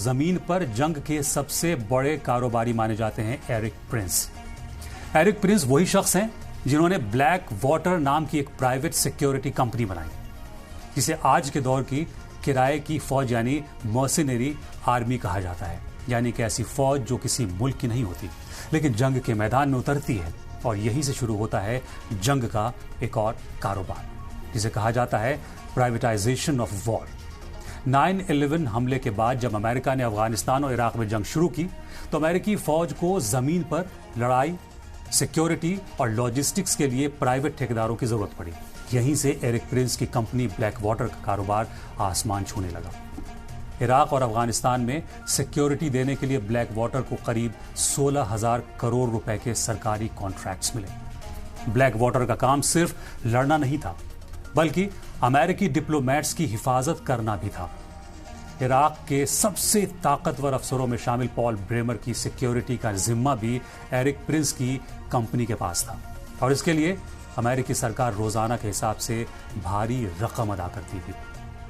जमीन पर जंग के सबसे बड़े कारोबारी माने जाते हैं एरिक प्रिंस। एरिक प्रिंस वही शख्स हैं जिन्होंने ब्लैक वाटर नाम की एक प्राइवेट सिक्योरिटी कंपनी बनाई, जिसे आज के दौर की किराए की फौज यानी मर्सिनरी आर्मी कहा जाता है। यानी कि ऐसी फौज जो किसी मुल्क की नहीं होती लेकिन जंग के मैदान में उतरती है। और यहीं से शुरू होता है जंग का एक और कारोबार, जिसे कहा जाता है प्राइवेटाइजेशन ऑफ वॉर। 9/11 हमले के बाद जब अमेरिका ने अफगानिस्तान और इराक में जंग शुरू की तो अमेरिकी फौज को जमीन पर लड़ाई, सिक्योरिटी और लॉजिस्टिक्स के लिए प्राइवेट ठेकेदारों की जरूरत पड़ी। यहीं से एरिक प्रिंस की कंपनी ब्लैक वाटर का कारोबार आसमान छूने लगा। इराक और अफगानिस्तान में सिक्योरिटी देने के लिए ब्लैक वाटर को करीब 16,000 करोड़ रुपए के सरकारी कॉन्ट्रैक्ट्स मिले। ब्लैक वाटर का काम सिर्फ लड़ना नहीं था बल्कि अमेरिकी डिप्लोमेट्स की हिफाजत करना भी था। इराक के सबसे ताकतवर अफसरों में शामिल पॉल ब्रेमर की सिक्योरिटी का जिम्मा भी एरिक प्रिंस की कंपनी के पास था और इसके लिए अमेरिकी सरकार रोजाना के हिसाब से भारी रकम अदा करती थी।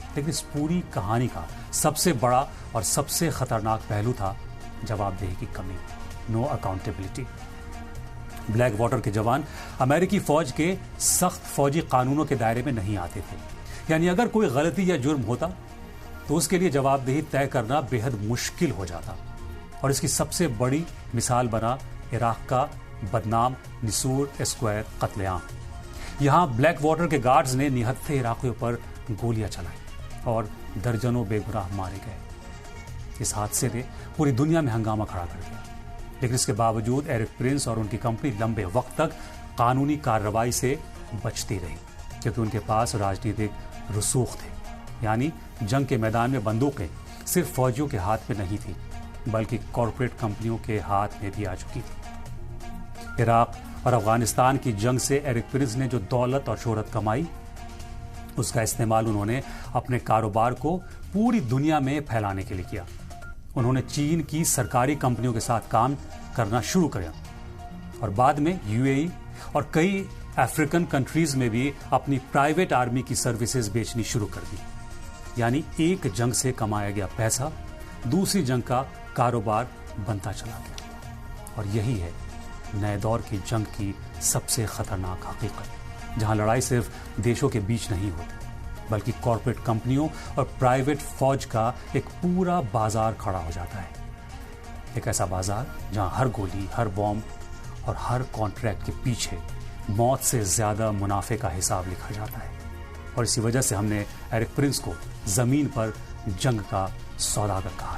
लेकिन इस पूरी कहानी का सबसे बड़ा और सबसे खतरनाक पहलू था जवाबदेही की कमी, नो अकाउंटेबिलिटी। ब्लैक वाटर के जवान अमेरिकी फौज के सख्त फौजी कानूनों के दायरे में नहीं आते थे। यानी अगर कोई गलती या जुर्म होता तो उसके लिए जवाबदेही तय करना बेहद मुश्किल हो जाता। और इसकी सबसे बड़ी मिसाल बना इराक का बदनाम निसूर स्क्वायर कत्लेआम। यहां ब्लैक वाटर के गार्ड्स ने निहत्थे इराकियों पर गोलियां चलाई और दर्जनों बेगुनाह मारे गए। इस हादसे ने पूरी दुनिया में हंगामा खड़ा कर दिया। लेकिन इसके बावजूद एरिक प्रिंस और उनकी कंपनी लंबे वक्त तक कानूनी कार्रवाई से बचती रही, क्योंकि उनके पास राजनीतिक रसूख थे। यानी जंग के मैदान में बंदूकें सिर्फ फौजियों के हाथ में नहीं थी बल्कि कॉरपोरेट कंपनियों के हाथ में भी आ चुकी थी। इराक और अफगानिस्तान की जंग से एरिक प्रिंस ने जो दौलत और शोहरत कमाई उसका इस्तेमाल उन्होंने अपने कारोबार को पूरी दुनिया में फैलाने के लिए किया। उन्होंने चीन की सरकारी कंपनियों के साथ काम करना शुरू किया और बाद में यूएई और कई अफ्रीकन कंट्रीज में भी अपनी प्राइवेट आर्मी की सर्विसेज बेचनी शुरू कर दी। यानी एक जंग से कमाया गया पैसा दूसरी जंग का कारोबार बनता चला गया। और यही है नए दौर की जंग की सबसे खतरनाक हकीकत, जहां लड़ाई सिर्फ देशों के बीच नहीं होती बल्कि कॉरपोरेट कंपनियों और प्राइवेट फौज का एक पूरा बाजार खड़ा हो जाता है। एक ऐसा बाजार जहां हर गोली, हर बॉम्ब और हर कॉन्ट्रैक्ट के पीछे मौत से ज्यादा मुनाफे का हिसाब लिखा जाता है। और इसी वजह से हमने एरिक प्रिंस को जमीन पर जंग का सौदागर कहा।